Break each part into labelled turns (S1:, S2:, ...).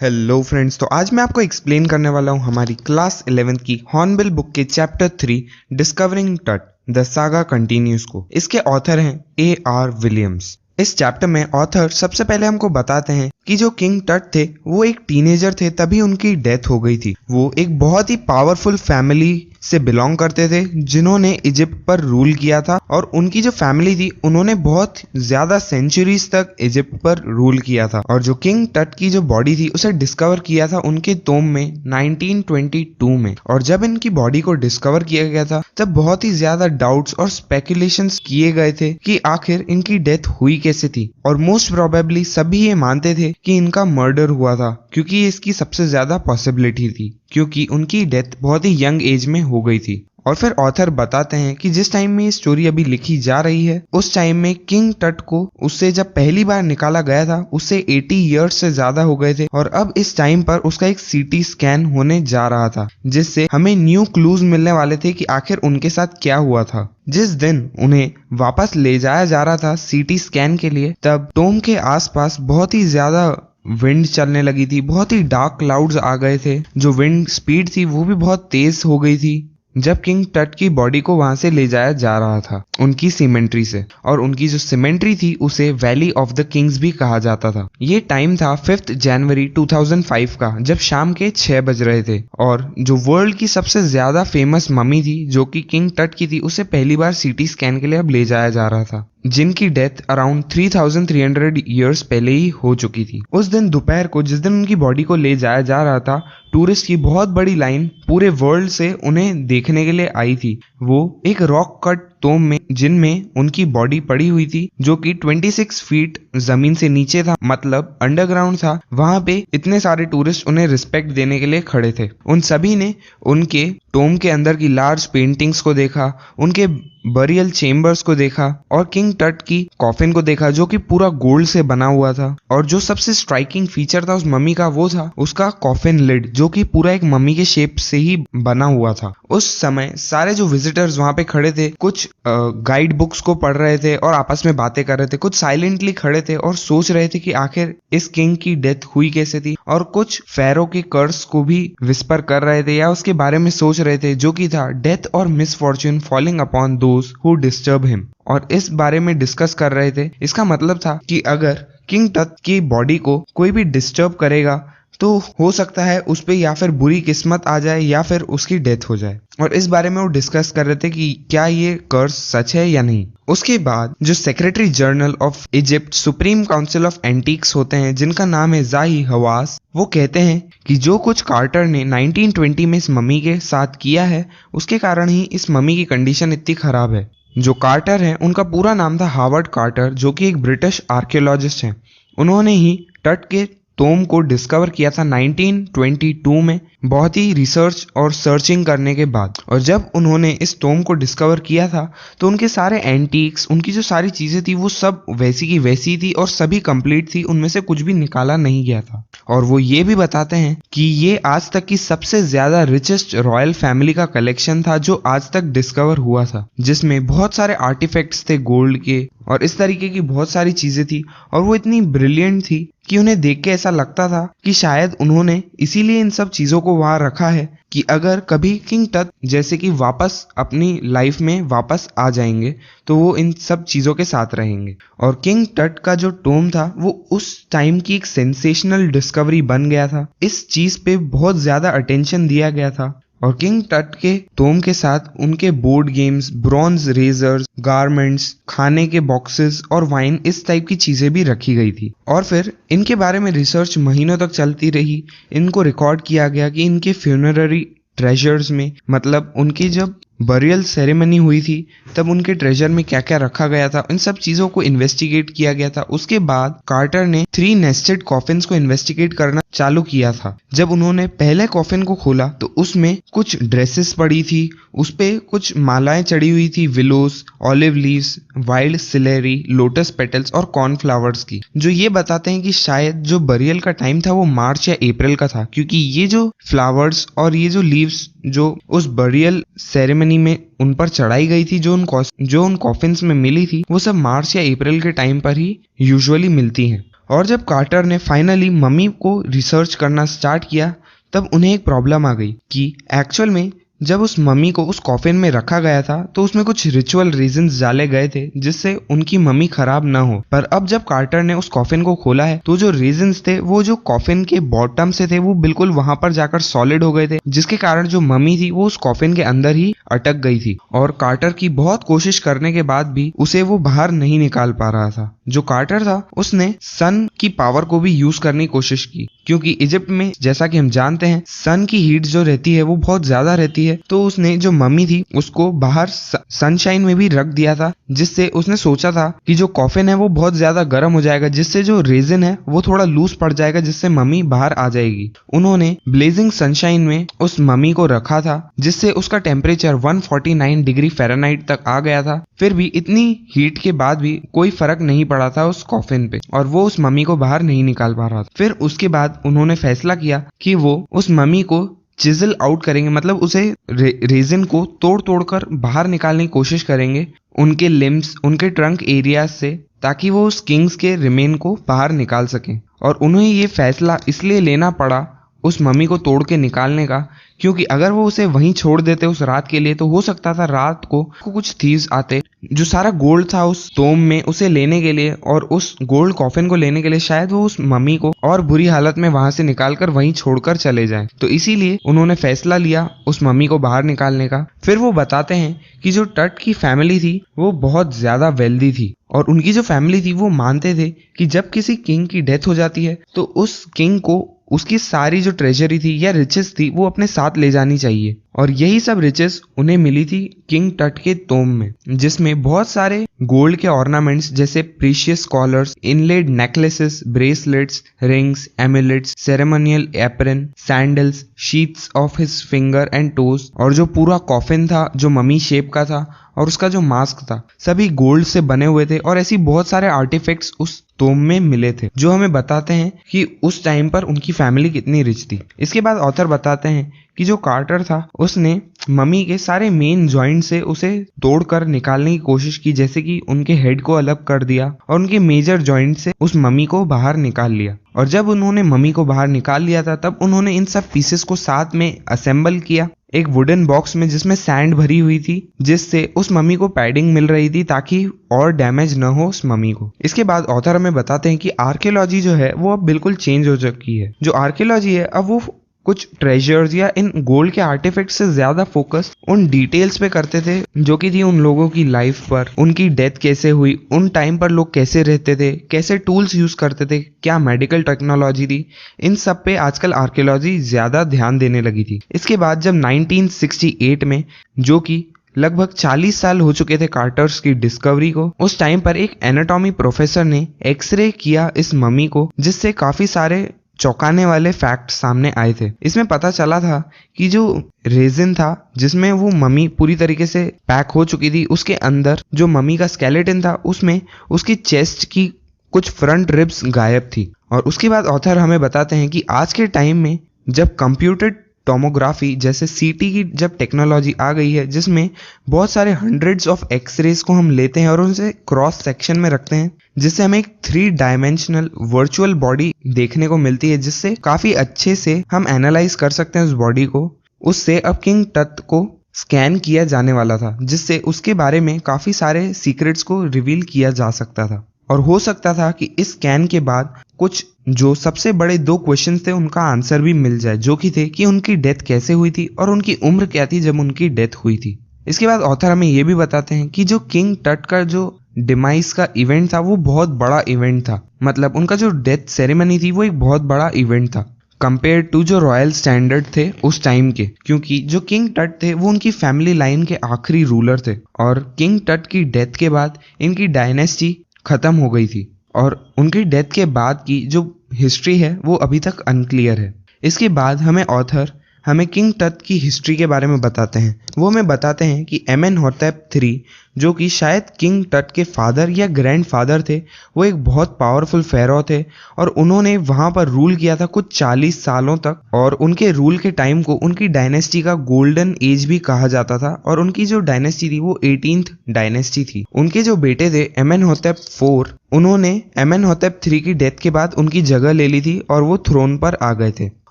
S1: Hello friends, तो आज मैं आपको एक्सप्लेन करने वाला हूँ हमारी क्लास 11th की हॉर्नबिल बुक के चैप्टर 3 डिस्कवरिंग टट द सागा कंटिन्यूज को। इसके ऑथर हैं A.R. विलियम्स। इस चैप्टर में ऑथर सबसे पहले हमको बताते हैं कि जो किंग टट थे वो एक टीनेजर थे तभी उनकी डेथ हो गई थी। वो एक बहुत ही पावरफुल फैमिली से बिलोंग करते थे जिन्होंने इजिप्ट पर रूल किया था, और उनकी जो फैमिली थी उन्होंने बहुत ज्यादा सेंचुरीज तक इजिप्ट पर रूल किया था। और जो किंग टट की जो बॉडी थी उसे डिस्कवर किया था उनके टोम में 1922 में। और जब इनकी बॉडी को डिस्कवर किया गया था तब बहुत ही ज्यादा डाउट्स और स्पेकुलेशंस किए गए थे कि आखिर इनकी डेथ हुई कैसे थी। और मोस्ट प्रोबेबली सभी ये मानते थे कि इनका मर्डर हुआ था, क्योंकि इसकी सबसे ज्यादा पॉसिबिलिटी थी, क्योंकि उनकी डेथ बहुत ही यंग एज में हो गई थी। और फिर ऑथर बताते हैं कि जिस टाइम में ये स्टोरी अभी लिखी जा रही है उस टाइम में किंग टट को उससे जब पहली बार निकाला गया था उससे 80 इयर्स से ज्यादा हो गए थे, और अब इस टाइम पर उसका एक सीटी स्कैन होने जा रहा था जिससे हमें न्यू क्लूज मिलने वाले थे कि आखिर उनके साथ क्या हुआ था। जिस दिन उन्हें वापस ले जाया जा रहा था सीटी स्कैन के लिए, तब टोम के आसपास बहुत ही ज्यादा विंड चलने लगी थी, बहुत ही डार्क क्लाउड्स आ गए थे, जो विंड स्पीड थी वो भी बहुत तेज हो गई थी जब किंग टट की बॉडी को वहां से ले जाया जा रहा था उनकी सीमेंट्री से। और उनकी जो सीमेंट्री थी उसे वैली ऑफ द किंग्स भी कहा जाता था। ये टाइम था 5 जनवरी 2005 का, जब शाम के 6 बज रहे थे। और जो वर्ल्ड की सबसे ज्यादा फेमस मम्मी थी जो कि किंग टट की थी उसे पहली बार सीटी स्कैन के लिए अब ले जाया जा रहा था, जिनकी डेथ अराउंड 3300 ईयर्स पहले ही हो चुकी थी। उस दिन दोपहर को जिस दिन उनकी बॉडी को ले जाया जा रहा था, टूरिस्ट की बहुत बड़ी लाइन पूरे वर्ल्ड से उन्हें देखने के लिए आई थी। वो एक रॉक कट टोम में जिनमें उनकी बॉडी पड़ी हुई थी, जो कि 26 फीट जमीन से नीचे था, मतलब अंडरग्राउंड था। वहां पे इतने सारे टूरिस्ट उन्हें रिस्पेक्ट देने के लिए खड़े थे। उन सभी ने उनके टोम के अंदर की लार्ज पेंटिंग्स को देखा, उनके बरियल चेम्बर्स को देखा, और किंग टट की कॉफिन को देखा जो कि पूरा गोल्ड से बना हुआ था। और जो सबसे स्ट्राइकिंग फीचर था उस मम्मी का वो था उसका कॉफिन लिड, जो कि पूरा एक मम्मी के शेप से ही बना हुआ था। उस समय सारे जो विजिटर्स वहां पे खड़े थे कुछ गाइड बुक्स को पढ़ रहे थे और आपस में बातें कर रहे थे, कुछ साइलेंटली खड़े थे और सोच रहे थे कि आखिर इस किंग की डेथ हुई कैसे थी, और कुछ फेरो के कर्स को भी विस्पर कर रहे थे या उसके बारे में सोच रहे थे, जो कि था डेथ और misfortune falling upon those who disturb him. और इस बारे में डिस्कस कर रहे थे। इसका मतलब था कि अगर किंग टट की बॉडी को कोई भी डिस्टर्ब करेगा तो हो सकता है उस पे या फिर बुरी किस्मत आ जाए या फिर उसकी डेथ हो जाए। और इस बारे में वो डिस्कस कर रहे थे कि क्या ये कर्स सच है या नहीं। उसके बाद जो secretary general of Egypt supreme council of antiques होते हैं, जिनका नाम है जाही हवास, वो कहते हैं कि जो कुछ कार्टर ने 1920 में इस मम्मी के साथ किया है उसके कारण ही इस मम्मी की कंडीशन इतनी खराब है। जो कार्टर है उनका पूरा नाम था हावर्ड कार्टर, जो कि एक ब्रिटिश आर्कियोलॉजिस्ट हैं। उन्होंने ही टट के टोम को डिस्कवर किया था 1922 में, बहुत ही रिसर्च और सर्चिंग करने के बाद। और जब उन्होंने इस टोम को डिस्कवर किया था तो उनके सारे एंटीक्स, उनकी जो सारी चीजें थी वो सब वैसी की वैसी थी और सभी कंप्लीट थी, उनमें से कुछ भी निकाला नहीं गया था। और वो ये भी बताते हैं कि ये आज तक की सबसे ज्यादा रिचेस्ट रॉयल फैमिली का कलेक्शन था जो आज तक डिस्कवर हुआ था, जिसमें बहुत सारे आर्टिफैक्ट्स थे गोल्ड के और इस तरीके की बहुत सारी चीजें थी। और वो इतनी ब्रिलियंट थी कि उन्हें देख के ऐसा लगता था कि शायद उन्होंने इसीलिए इन सब चीजों को वहां रखा है कि अगर कभी किंग टट जैसे कि वापस अपनी लाइफ में वापस आ जाएंगे तो वो इन सब चीजों के साथ रहेंगे। और किंग टट का जो टोम था वो उस टाइम की एक सेंसेशनल डिस्कवरी बन गया था। इस चीज पे बहुत ज्यादा अटेंशन दिया गया था। और किंग टट के टोम के साथ उनके board games, bronze razors, garments, खाने के बॉक्सेस और वाइन, इस टाइप की चीजें भी रखी गई थी। और फिर इनके बारे में रिसर्च महीनों तक चलती रही। इनको रिकॉर्ड किया गया कि इनके फ्यूनररी ट्रेजर्स में, मतलब उनकी जब बरियल सेरेमनी हुई थी तब उनके ट्रेजर में क्या क्या रखा गया था, इन सब चीजों को इन्वेस्टिगेट किया गया था। उसके बाद कार्टर ने 3 नेस्टेड कॉफिन्स को इन्वेस्टिगेट करना चालू किया था। जब उन्होंने पहले कॉफिन को खोला तो उसमें कुछ ड्रेसेस पड़ी थी, उस पे कुछ मालाएं चढ़ी हुई थी, willows, olive leaves, wild celery, lotus petals और कॉर्नफ्लावर्स की, जो ये बताते हैं कि शायद जो बरियल का टाइम था वो मार्च या अप्रैल का था, क्योंकि ये जो फ्लावर्स और ये जो लीव्स जो उस बरियल सेरेमनी में उन पर चढ़ाई गई थी, जो उन कॉफिन्स में मिली थी, वो सब मार्च या अप्रैल के टाइम पर ही यूजुअली मिलती हैं। और जब कार्टर ने फाइनली मम्मी को रिसर्च करना स्टार्ट किया तब उन्हें एक प्रॉब्लम आ गई कि एक्चुअल में जब उस मम्मी को उस कॉफिन में रखा गया था तो उसमें कुछ रिचुअल रीजंस डाले गए थे जिससे उनकी मम्मी खराब ना हो। पर अब जब कार्टर ने उस कॉफिन को खोला है तो जो रीजंस थे वो जो कॉफिन के बॉटम से थे वो बिल्कुल वहां पर जाकर सॉलिड हो गए थे, जिसके कारण जो मम्मी थी वो उस कॉफिन के अंदर ही अटक गई थी और कार्टर की बहुत कोशिश करने के बाद भी उसे वो बाहर नहीं निकाल पा रहा था। जो कार्टर था उसने सन की पावर को भी यूज करने की कोशिश की, क्योंकि इजिप्ट में जैसा कि हम जानते हैं सन की हीट जो रहती है वो बहुत ज्यादा रहती है। तो उसने जो मम्मी थी उसको बाहर सनशाइन में भी रख दिया था, जिससे उसने सोचा था कि जो कॉफिन है वो बहुत ज्यादा गर्म हो जाएगा, जिससे जो रेजिन है वो थोड़ा लूज पड़ जाएगा, जिससे मम्मी बाहर आ जाएगी। उन्होंने ब्लेजिंग सनशाइन में उस मम्मी को रखा था जिससे उसका टेम्परेचर 149 डिग्री फ़ारेनहाइट तक आ गया था। फिर भी इतनी हीट के बाद भी कोई फर्क नहीं पड़ा था उस कॉफिन पे और वो उस मम्मी को बाहर नहीं निकाल पा रहा था। फिर उसके बाद उन्होंने फैसला किया कि वो उस मम्मी को चिजल आउट करेंगे, मतलब उसे रेजिन को तोड़ तोड़ कर बाहर निकालने की कोशिश करेंगे उनके लिम्स, उनके ट्रंक एरिया से, ताकि वो उस किंग्स के रिमेन को बाहर निकाल सकें। और उन्हें ये फैसला इसलिए लेना पड़ा उस मम्मी को तोड़ के निकालने का, क्योंकि अगर वो उसे वहीं छोड़ देते उस रात के लिए तो हो सकता था रात को कुछ थीव्स आते जो सारा गोल्ड था उस टोम में उसे लेने के लिए, और उस गोल्ड कॉफिन को लेने के लिए शायद वो उस मम्मी को और बुरी हालत में वहां से निकालकर वहीं छोड़कर चले जाएं। तो इसीलिए उन्होंने फैसला लिया उस मम्मी को बाहर निकालने का। फिर वो बताते हैं कि जो टट की फैमिली थी वो बहुत ज्यादा वेल्दी थी और उनकी जो फैमिली थी वो मानते थे कि जब किसी किंग की डेथ हो जाती है तो उस किंग को उसकी सारी जो ट्रेजरी थी या रिचेस थी वो अपने साथ ले जानी चाहिए। और यही सब रिचेस उन्हें मिली थी किंग टट के टोम में, जिसमें बहुत सारे गोल्ड के ऑर्नामेंट्स जैसे precious collars, inlaid necklaces, bracelets, rings, amulets, ceremonial apron, sandals, sheets of his finger and toes, और जो पूरा कॉफिन था जो मम्मी शेप का था और उसका जो मास्क था सभी गोल्ड से बने हुए थे। और ऐसी बहुत सारे आर्टिफैक्ट्स उस टोम में मिले थे जो हमें बताते हैं कि उस टाइम पर उनकी फैमिली कितनी रिच थी। इसके बाद ऑथर बताते हैं कि जो कार्टर था उसने मम्मी के सारे मेन जॉइंट से उसे तोड़कर निकालने की कोशिश की, जैसे कि उनके हेड को अलग कर दिया और उनके मेजर जॉइंट से उस मम्मी को बाहर निकाल लिया। और जब उन्होंने मम्मी को बाहर निकाल लिया था तब उन्होंने इन सब पीसेस को साथ में असेंबल किया एक वुडन बॉक्स में जिसमें सैंड भरी हुई थी, जिससे उस मम्मी को पैडिंग मिल रही थी ताकि और डैमेज न हो उस मम्मी को। इसके बाद ऑथर हमें बताते हैं कि आर्कियोलॉजी जो है वो अब बिल्कुल चेंज हो चुकी है। जो आर्कियोलॉजी है अब वो कुछ ट्रेजर्स या इन गोल्ड के आर्टिफैक्ट्स से ज्यादा फोकस उन डिटेल्स पे करते थे जो कि थी उन लोगों की लाइफ पर, उनकी डेथ कैसे हुई, उन टाइम पर लोग कैसे रहते थे, कैसे टूल्स यूज करते थे, क्या मेडिकल टेक्नोलॉजी थी, इन सब पे आजकल आर्कियोलॉजी ज्यादा ध्यान देने लगी थी। इसके बाद जब 1968 में, जो कि लगभग 40 साल हो चुके थे कार्टर्स की डिस्कवरी को, उस टाइम पर एक एनाटॉमी प्रोफेसर ने एक्सरे किया इस मम्मी को, जिससे काफी सारे चौंकाने वाले फैक्ट सामने आए थे। इसमें पता चला था कि जो रेजिन था जिसमें वो मम्मी पूरी तरीके से पैक हो चुकी थी, उसके अंदर जो मम्मी का स्केलेटन था उसमें उसकी चेस्ट की कुछ फ्रंट रिब्स गायब थी। और उसके बाद ऑथर हमें बताते हैं कि आज के टाइम में जब कंप्यूटर टोमोग्राफी जैसे सीटी की जब टेक्नोलॉजी आ गई है, जिसमें बहुत सारे हंड्रेड्स ऑफ एक्सरेज को हम लेते हैं और उनसे क्रॉस सेक्शन में रखते हैं, जिससे हमें एक 3 डायमेंशनल वर्चुअल बॉडी देखने को मिलती है, जिससे काफी अच्छे से हम एनालाइज कर सकते हैं उस बॉडी को। उससे अब किंग टट को स्कैन किया जाने वाला था, जिससे उसके बारे में काफी सारे सीक्रेट्स को रिवील किया जा सकता था। और हो सकता था कि इस स्कैन के बाद कुछ जो सबसे बड़े 2 क्वेश्चन थे उनका आंसर भी मिल जाए, जो कि थे कि उनकी डेथ कैसे हुई थी और उनकी उम्र क्या थी जब उनकी डेथ हुई थी। इसके बाद ऑथर हमें यह भी बताते हैं कि जो किंग टट का जो डिमाइस का इवेंट था वो बहुत बड़ा इवेंट था, मतलब उनका जो डेथ सेरेमनी थी वो एक बहुत बड़ा इवेंट था कंपेयर टू जो रॉयल स्टैंडर्ड थे उस टाइम के, क्योंकि जो किंग टट थे वो उनकी फैमिली लाइन के आखिरी रूलर थे और किंग टट की डेथ के बाद इनकी डायनेस्टी खत्म हो गई थी और उनकी डेथ के बाद की जो हिस्ट्री है वो अभी तक अनक्लियर है। इसके बाद हमें ऑथर हमें किंग टट की हिस्ट्री के बारे में बताते हैं। वो हमें बताते हैं कि एमेनहोटेप III, जो कि शायद किंग टट के फादर या ग्रैंडफादर थे, वो एक बहुत पावरफुल फेरो थे और उन्होंने वहाँ पर रूल किया था कुछ 40 सालों तक। और उनके रूल के टाइम को उनकी डायनेस्टी का गोल्डन एज भी कहा जाता था। और उनकी जो डायनेस्टी थी वो 18th डायनेस्टी थी। उनके जो बेटे थे एमेनहोटेप IV, उन्होंने एमेनहोटेप III की डेथ के बाद उनकी जगह ले ली थी और वो थ्रोन पर आ गए थे।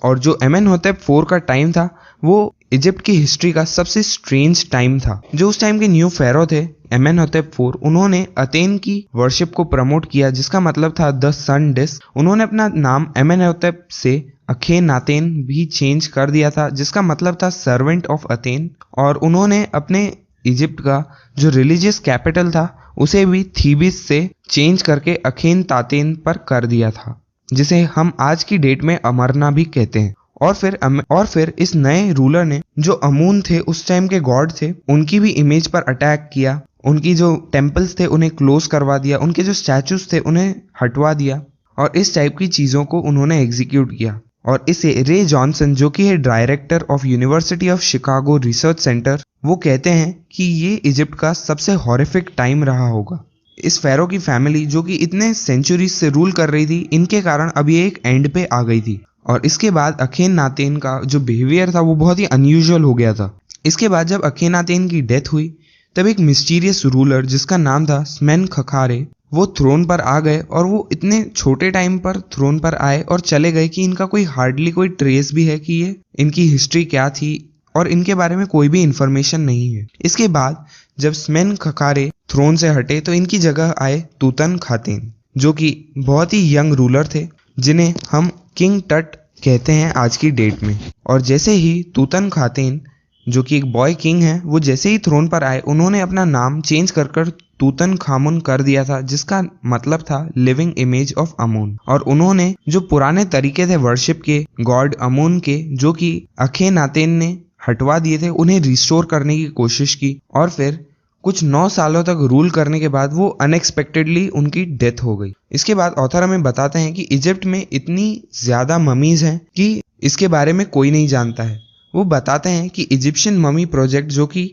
S1: और जो एमेनहोटेप IV का टाइम था वो इजिप्ट की हिस्ट्री का सबसे स्ट्रेंज टाइम था। जो उस टाइम के न्यू फेरो थे एमेनहोटेप IV, उन्होंने अथेन की वर्शिप को प्रमोट किया, जिसका मतलब था द सन डिस्क। उन्होंने अपना नाम एमेनहोटेप से अखेनातेन भी चेंज कर दिया था, जिसका मतलब था सर्वेंट ऑफ अथेन। और उन्होंने अपने इजिप्ट का जो रिलीजियस कैपिटल था उसे भी थीबिस से चेंज करके अखेनतातेन पर कर दिया था, जिसे हम आज की डेट में अमरना भी कहते हैं। और फिर इस नए रूलर ने जो अमून थे, उस टाइम के गॉड थे, उनकी भी इमेज पर अटैक किया। उनकी जो टेम्पल्स थे उन्हें क्लोज करवा दिया, उनके जो स्टैचूज थे उन्हें हटवा दिया और इस टाइप की चीज़ों को उन्होंने एग्जीक्यूट किया। और इसे रे जॉनसन, जो कि है director of university of Chicago research centre, वो कहते हैं कि ये इजिप्ट का सबसे हॉरिफिक टाइम रहा होगा। इस फेरो की फैमिली जो कि इतने सेंचुरीज से रूल कर रही थी, इनके कारण अब ये एक एंड पे आ गई थी। और इसके बाद अखेनातेन का जो बिहेवियर था वो बहुत ही अनयूजुअल हो गया था। इसके बाद जब अखेनातेन की डेथ हुई तब एक मिस्टीरियस रूलर जिसका नाम था स्मेनखखारे, वो थ्रोन पर आ गए। और वो इतने छोटे टाइम पर थ्रोन पर आए और चले गए कि इनका हार्डली कोई ट्रेस भी है कि ये इनकी हिस्ट्री क्या थी और इनके बारे में कोई भी इंफॉर्मेशन नहीं है। इसके बाद जब स्मेनखखारे थ्रोन से हटे तो इनकी जगह आए तूतनखातेन, जो कि बहुत ही यंग रूलर थे, जिन्हें हम किंग टट कहते हैं आज की डेट में। और जैसे ही तूतनखातेन, जो कि एक बॉय किंग है, वो जैसे ही थ्रोन पर आए उन्होंने अपना नाम चेंज कर तूतनखामुन कर दिया था, जिसका मतलब था लिविंग इमेज ऑफ अमून। और उन्होंने जो पुराने तरीके थे वर्शिप के गॉड अमून के, जो कि अखेनातेन ने हटवा दिए थे, उन्हें रिस्टोर करने की कोशिश की। और फिर कुछ 9 सालों तक रूल करने के बाद वो अनएक्सपेक्टेडली उनकी डेथ हो गई। इसके बाद ऑथर हमें बताते हैं कि इजिप्ट में इतनी ज़्यादा ममीज हैं कि इसके बारे में कोई नहीं जानता है। वो बताते हैं कि इजिप्शियन ममी प्रोजेक्ट, जो कि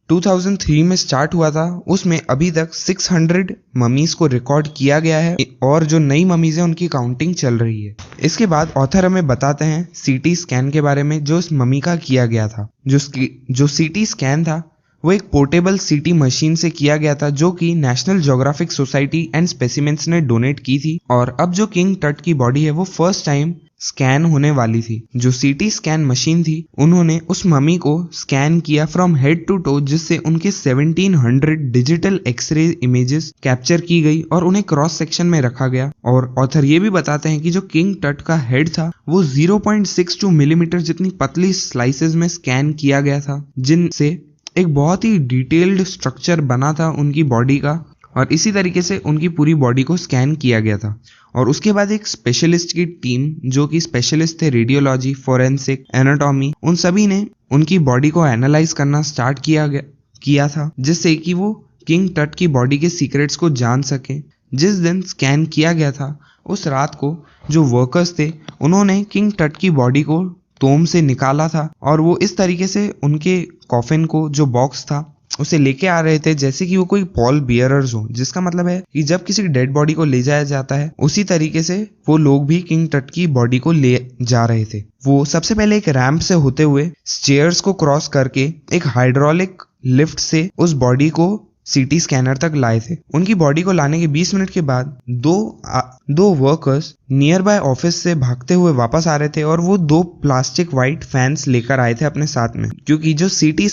S1: 2003 में स्टार्ट हुआ था, उसमें अभी तक 600 ममीज को रिकॉर्ड किया गया है और जो नई ममीज हैं उनकी काउंटिंग चल रही है। इसके बाद ऑथर हमें बताते हैं सीटी स्कैन के बारे में, जो इस ममी का किया गया था। जो सीटी स्कैन था वो एक पोर्टेबल सीटी मशीन से किया गया था, जो कि national geographic society and specimens ने डोनेट की थी। और अब जो किंग टट की बॉडी है वो फर्स्ट टाइम स्कैन होने वाली थी। जो सीटी स्कैन मशीन थी, उन्होंने उस ममी को स्कैन किया फ्रॉम हेड टू टो, जिससे उनके 1700 डिजिटल एक्सरे इमेजेस कैप्चर की गई और उन्हें क्रॉस सेक्शन में रखा गया। और ऑथर ये भी बताते हैं कि जो किंग टट का हेड था वो 0.62 मिलीमीटर जितनी पतली स्लाइसेस में स्कैन किया गया था, जिनसे एक बहुत ही डिटेल्ड स्ट्रक्चर बना था उनकी बॉडी का। और इसी तरीके से उनकी पूरी बॉडी को स्कैन किया गया था। और उसके बाद एक स्पेशलिस्ट की टीम, जो कि स्पेशलिस्ट थे रेडियोलॉजी, फोरेंसिक, एनाटॉमी, उन सभी ने उनकी बॉडी को एनालाइज करना स्टार्ट किया था, जिससे कि वो किंग टट की बॉडी के सीक्रेट्स को जान सके। जिस दिन स्कैन किया गया था उस रात को जो वर्कर्स थे उन्होंने किंग टट की बॉडी को टोम से निकाला था और वो इस तरीके से उनके कॉफिन को, जो बॉक्स था, उसे लेके आ रहे थे जैसे कि वो कोई पॉल बियरर्स हो। जिसका मतलब है कि जब किसी डेड बॉडी को ले जाया जाता है, उसी तरीके से वो लोग भी किंग टट की बॉडी को ले जा रहे थे। वो सबसे पहले एक रैंप से होते हुए स्टेयर्स को क्रॉस करके एक हाइड्रोलिक लिफ्ट से उस बॉडी को सीटी स्कैनर तक लाए थे। उनकी बॉडी को लाने के 20 मिनट के बाद दो वर्कर्स नियर बाय ऑफिस से भागते हुए वापस आ रहे थे और वो 2 प्लास्टिक व्हाइट फैंस लेकर आए थे अपने साथ में, क्योंकि जो सीटी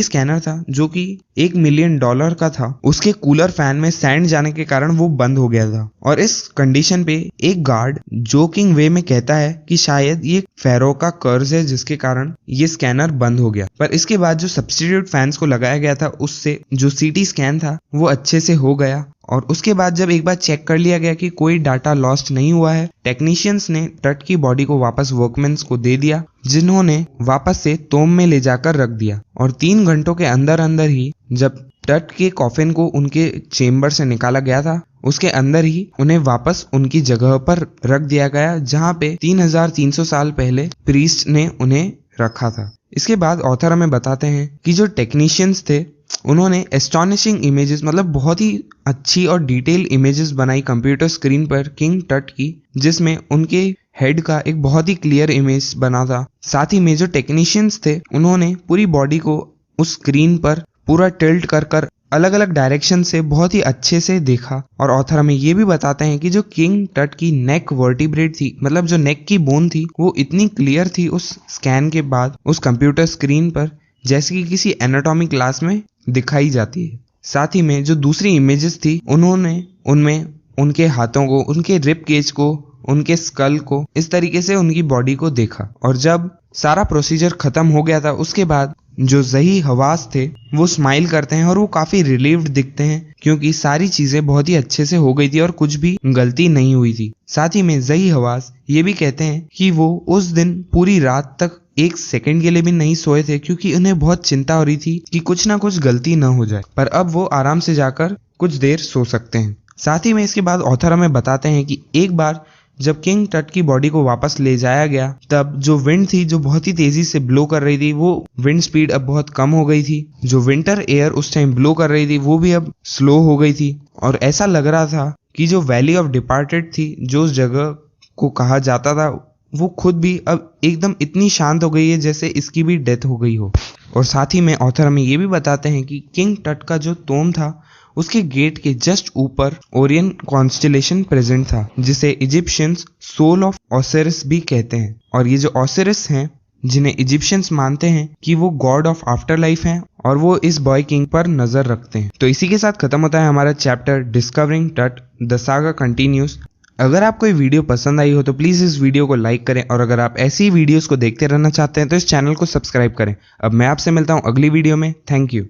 S1: स्कैनर था, जो कि $1 मिलियन का था, उसके कूलर फैन में सैंड जाने के कारण वो बंद हो गया था। और इस कंडीशन पे एक गार्ड जोकिंग वे में कहता है कि शायद ये फेरो का कर्ज है, जिसके कारण ये स्कैनर बंद हो गया। पर इसके बाद जो सब्स्टिट्यूट फैंस को लगाया गया था, उससे जो सीटी स्कैन था वो अच्छे से हो गया। और उसके बाद जब एक बार चेक कर लिया गया कि कोई डाटा लॉस्ट नहीं हुआ है, टेक्नीशियंस ने टट की बॉडी को वापस वर्कमैन्स को दे दिया, जिन्होंने वापस से टोम में ले जाकर रख दिया। और 3 घंटों के अंदर अंदर ही जब टट के कॉफिन को उनके चेम्बर से निकाला गया था, उसके अंदर ही उन्हें वापस उनकी जगह पर रख दिया गया जहाँ पे 3300 साल पहले प्रीस्ट ने उन्हें रखा था। इसके बाद ऑथर हमें बताते हैं कि जो टेक्नीशियंस थे उन्होंने एस्टॉनिशिंग इमेजेस मतलब बहुत ही अच्छी और डिटेल इमेजेस बनाई कंप्यूटर स्क्रीन पर किंग टट की, जिसमें उनके हेड का एक बहुत ही क्लियर इमेज बना था। साथ ही में जो टेक्नीशियंस थे उन्होंने पूरी बॉडी को उस स्क्रीन पर पूरा टिल्ट कर कर अलग अलग डायरेक्शन से बहुत ही अच्छे से देखा। और ऑथर हमें ये भी बताते हैं कि जो किंग टट की नेक वर्टिब्रेट थी, मतलब जो नेक की बोन थी, वो इतनी क्लियर थी उस स्कैन के बाद उस कंप्यूटर स्क्रीन पर जैसे कि किसी एनाटॉमी क्लास में दिखाई जाती है। साथ ही में जो दूसरी इमेजेस थी उन्होंने उनमें उनके हाथों को, उनके रिब केज को, उनके स्कल को, इस तरीके से उनकी बॉडी को देखा। और जब सारा प्रोसीजर खत्म हो गया था उसके बाद जो ज़ही हवास थे वो स्माइल करते हैं और वो काफ़ी रिलीव्ड दिखते हैं क्योंकि सारी चीज़ें बहुत ही अच्छे से हो गई थी और कुछ भी गलती नहीं हुई थी। साथ ही में ज़ही हवास ये भी कहते हैं कि वो उस दिन पूरी रात तक एक सेकंड के लिए भी नहीं सोए थे क्योंकि उन्हें बहुत चिंता हो रही थी कि कुछ ना कुछ गलती ना हो जाए, पर अब वो आराम से जाकर कुछ देर सो सकते हैं। साथ ही में इसके बाद ऑथर हमें बताते हैं कि एक बार जब किंग टट की बॉडी को वापस ले जाया गया तब जो विंड थी जो बहुत ही तेजी से ब्लो कर रही थी, वो विंड स्पीड अब बहुत कम हो गई थी। जो विंटर एयर उस टाइम ब्लो कर रही थी वो भी अब स्लो हो गई थी और ऐसा लग रहा था कि जो वैली ऑफ डिपार्टेड थी, जो उस जगह को कहा जाता था, वो खुद भी अब एकदम इतनी शांत हो गई है जैसे इसकी भी डेथ हो गई हो। और साथ ही में ऑथर हमें ये भी बताते हैं कि किंग टट का जो टोम था उसके गेट के जस्ट ऊपर ओरियन कॉन्स्टेलेशन प्रेजेंट था, जिसे इजिप्शियंस सोल ऑफ ओसिरिस भी कहते हैं। और ये जो ओसिरिस हैं जिन्हें इजिप्शियंस मानते हैं कि वो गॉड ऑफ आफ्टर लाइफ हैं और वो इस बॉय किंग पर नजर रखते हैं। तो इसी के साथ खत्म होता है हमारा चैप्टर डिस्कवरिंग टट, द सागा कंटिन्यूज। अगर आपको ये वीडियो पसंद आई हो तो प्लीज़ इस वीडियो को लाइक करें और अगर आप ऐसी वीडियोस को देखते रहना चाहते हैं तो इस चैनल को सब्सक्राइब करें। अब मैं आपसे मिलता हूँ अगली वीडियो में। Thank you.